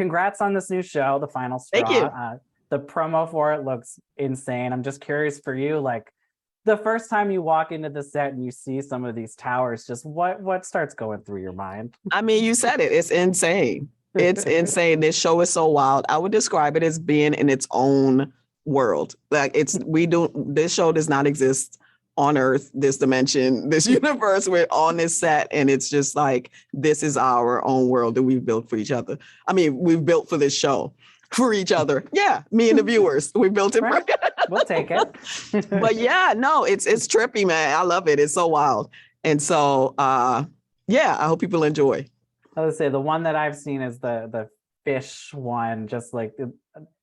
congrats on this new show, The Final Straw. Thank you. The promo for it looks insane. I'm just curious for you, like the first time you walk into the set and you see some of these towers, just what starts going through your mind? I mean, you said it. It's insane. It's insane. This show is so wild. I would describe it as being in its own world. Like this show does not exist on Earth, this dimension, this universe. We're on this set, and it's just like, this is our own world that we've built for each other. I mean, we've built for this show for each other. Yeah, me and the viewers, we built it. Right. We'll take it. But yeah, no, it's trippy, man. I love it. It's so wild. And so, yeah, I hope people enjoy. I would say the one that I've seen is the fish one, just like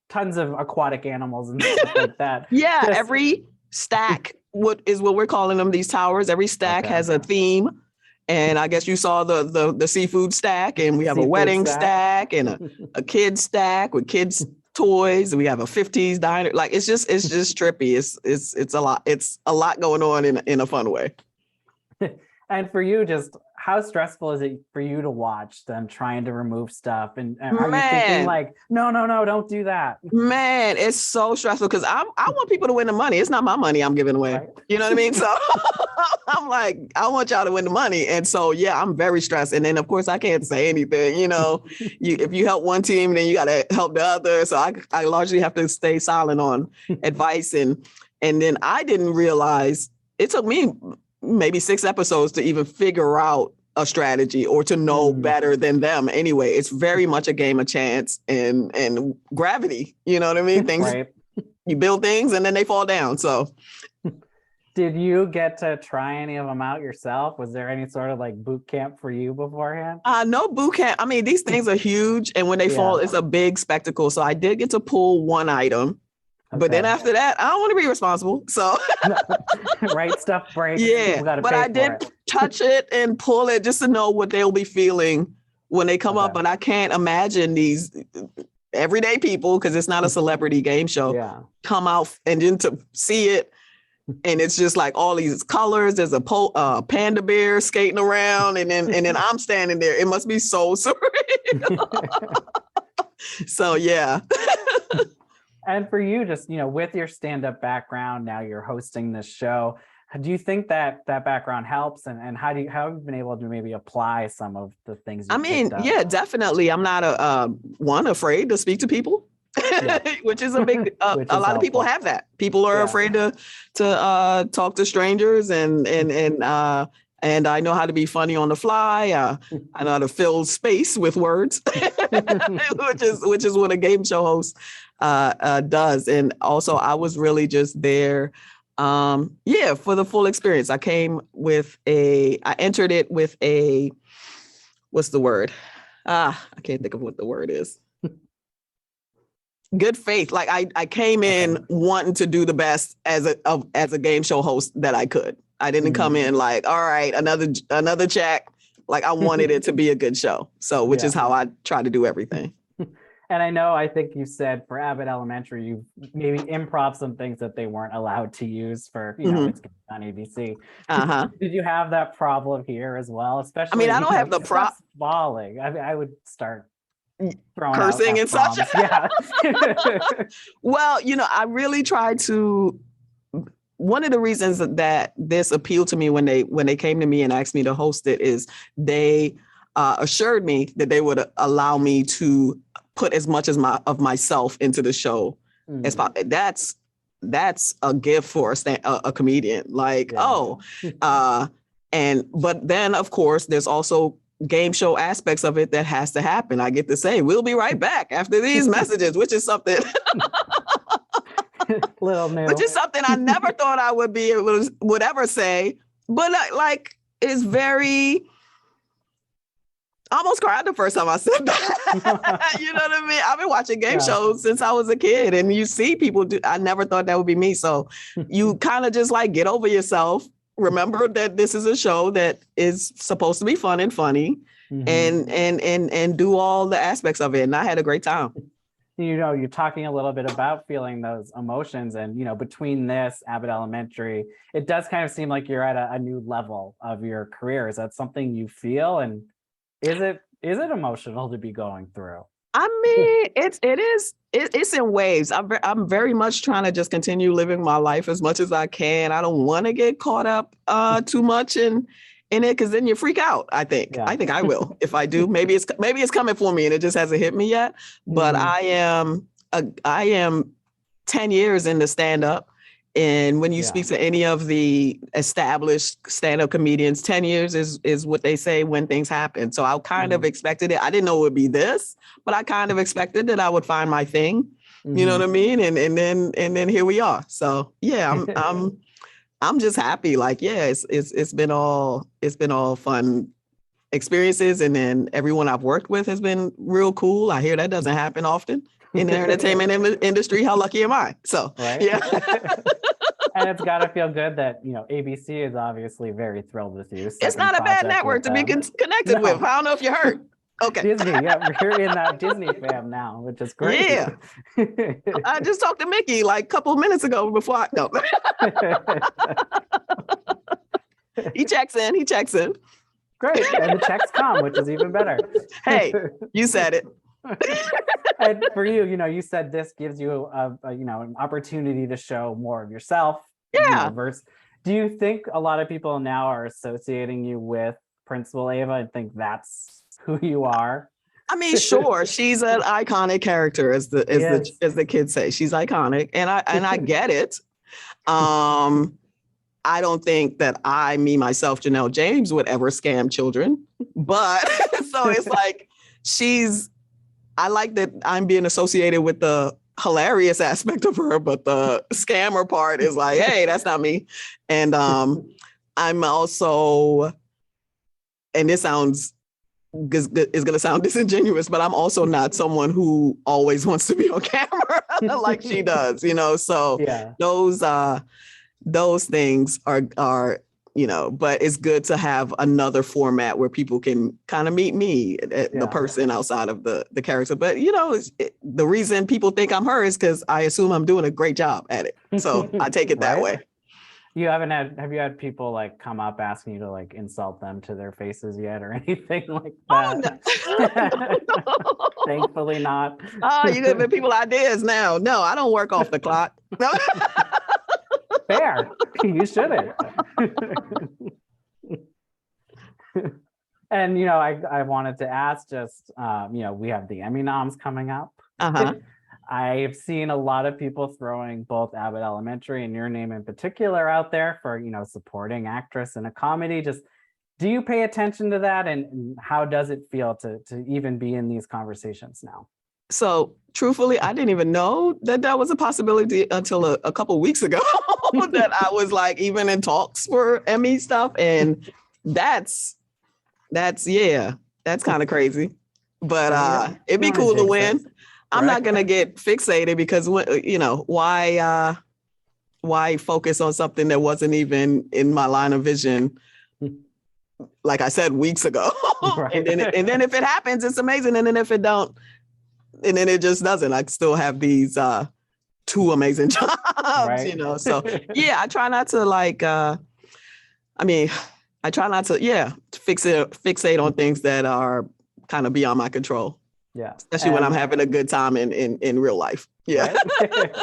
tons of aquatic animals and stuff like that. Yeah, every stack, what we're calling them, these towers, every stack has a theme. And I guess you saw the seafood stack, and we have a wedding stack and a kid stack with kids toys. And we have a 50s diner. Like, it's just trippy. It's a lot. It's a lot going on in a fun way. And for you, just how stressful is it for you to watch them trying to remove stuff? And are you thinking like, no, don't do that? Man, it's so stressful because I want people to win the money. It's not my money I'm giving away. Right. You know what I mean? So I'm like, I want y'all to win the money. And so, yeah, I'm very stressed. And then, of course, I can't say anything. You know, if you help one team, then you got to help the other. So I largely have to stay silent on advice. And then I didn't realize, it took me maybe 6 episodes to even figure out a strategy or to know better than them. Anyway, it's very much a game of chance and gravity. You know what I mean? Things, right. You build things and then they fall down. So did you get to try any of them out yourself? Was there any sort of like boot camp for you beforehand? No boot camp. I mean, these things are huge, and when they fall, it's a big spectacle. So I did get to pull one item. Okay. But then after that, I don't want to be responsible. So right stuff breaks. Yeah, but I did touch it and pull it just to know what they'll be feeling when they come up. But I can't imagine these everyday people, because it's not a celebrity game show, come out and then to see it. And it's just like all these colors. There's a panda bear skating around, and then I'm standing there. It must be so surreal. So yeah. And for you, just, with your stand-up background, now you're hosting this show. Do you think that background helps? And how have you been able to maybe apply some of the things? Yeah, definitely. I'm not afraid to speak to people, which is a big. A lot helpful. Of people have that. People are afraid to talk to strangers, and I know how to be funny on the fly. I know how to fill space with words, which is what a game show host does. And also, I was really just there, for the full experience. I entered it with what's the word? I can't think of what the word is. Good faith. Like I came in wanting to do the best as a game show host that I could. I didn't come in like, all right, another check. Like, I wanted it to be a good show. So, which is how I try to do everything. And I think you said for Abbott Elementary, you maybe improv some things that they weren't allowed to use for, it's on ABC. Did you have that problem here as well? Especially, I don't have the falling. I would start throwing cursing out and such. Yeah. Well, I really tried to. One of the reasons that this appealed to me when they came to me and asked me to host it is they assured me that they would allow me to put as much of myself into the show as possible. That's a gift for a comedian. Like, but then of course there's also game show aspects of it that has to happen. I get to say, we'll be right back after these messages, which is something. Which is something I never thought I would be able to would ever say, but it's very. I almost cried the first time I said that. You know what I mean? I've been watching game shows since I was a kid, and you see people do. I never thought that would be me. So you kind of just get over yourself. Remember that this is a show that is supposed to be fun and funny, and do all the aspects of it. And I had a great time. You're talking a little bit about feeling those emotions, and between this Abbott Elementary, it does kind of seem like you're at a new level of your career. Is that something you feel, and is it emotional to be going through? I mean, it's in waves. I'm very much trying to just continue living my life as much as I can. I don't want to get caught up too much in it, because then you freak out. I think I will. If I do, maybe it's coming for me and it just hasn't hit me yet. But I am 10 years into stand-up. And when you speak to any of the established stand-up comedians, 10 years is what they say when things happen. So I kind of expected it. I didn't know it would be this, but I kind of expected that I would find my thing. You know what I mean? And then here we are. So yeah, I'm just happy. Like, yeah, it's been all fun experiences. And then everyone I've worked with has been real cool. I hear that doesn't happen often in the entertainment industry. How lucky am I? So yeah. And it's got to feel good that, ABC is obviously very thrilled with you. It's not a bad network to be connected with. I don't know if you heard. Okay. Disney, you're in that Disney fam now, which is great. Yeah. I just talked to Mickey like a couple of minutes ago before no. He checks in. Great. And the checks come, which is even better. Hey, you said it. And for you, you said this gives you an opportunity to show more of yourself. Yeah. Do you think a lot of people now are associating you with Principal Ava and think that's who you are? I mean, sure, she's an iconic character, as the kids say. She's iconic, and I get it. I don't think that me myself, Janelle James, would ever scam children, but so it's like I like that I'm being associated with the hilarious aspect of her, but the scammer part is like, hey, that's not me. And I'm also, and this is going to sound disingenuous, but I'm also not someone who always wants to be on camera like she does, So those things are, but it's good to have another format where people can kind of meet me, the person outside of the character. But, the reason people think I'm her is because I assume I'm doing a great job at it. So I take it that way. Have you had people like come up asking you to like insult them to their faces yet or anything like that? Oh, no. Thankfully not. Oh, you're giving people ideas now. No, I don't work off the clock. No. Fair. You shouldn't. And I wanted to ask just we have the Emmy noms coming up. I've seen a lot of people throwing both Abbott Elementary and your name in particular out there for supporting actress in a comedy. Just do you pay attention to that, and how does it feel to even be in these conversations now? So truthfully, I didn't even know that was a possibility until a couple of weeks ago that I was like even in talks for Emmy stuff. And that's kind of crazy, but it'd be cool to win. I'm not going to get fixated because, why focus on something that wasn't even in my line of vision, like I said, weeks ago. Right. And then if it happens, it's amazing. And then if it don't, and then it just doesn't, I still have these two amazing jobs, right. So I try not to fixate on things that are kind of beyond my control. Yeah. Especially when I'm having a good time in real life. Yeah. Right?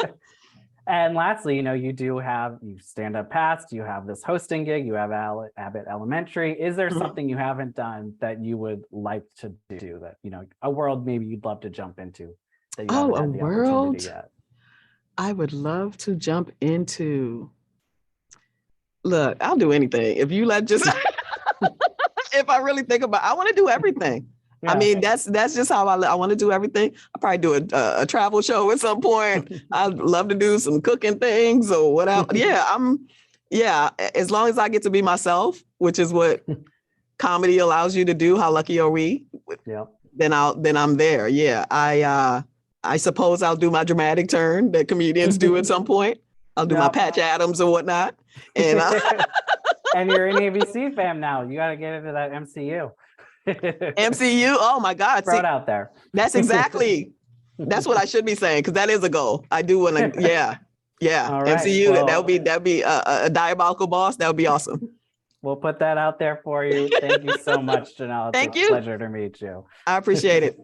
And lastly, you stand up past, you have this hosting gig, you have Abbott Elementary. Is there something you haven't done that you would like to do that, a world maybe you'd love to jump into that you haven't had the opportunity yet? I would love to jump into. Look, I'll do anything. If you if I really think about it, I want to do everything. Yeah. I mean, that's just how I want to do everything. I'll probably do a travel show at some point. I'd love to do some cooking things or whatever. As long as I get to be myself, which is what comedy allows you to do. How lucky are we? Yeah. Then I'm there. Yeah. I suppose I'll do my dramatic turn that comedians do at some point. I'll do my Patch Adams or whatnot. And and you're an ABC fam now. You got to get into that MCU. MCU, oh my God. Throw it out there. That's what I should be saying, because that is a goal. I do want to, Right. MCU, well, that'll be a diabolical boss. That would be awesome. We'll put that out there for you. Thank you so much, Janelle. It's a pleasure to meet you. I appreciate it.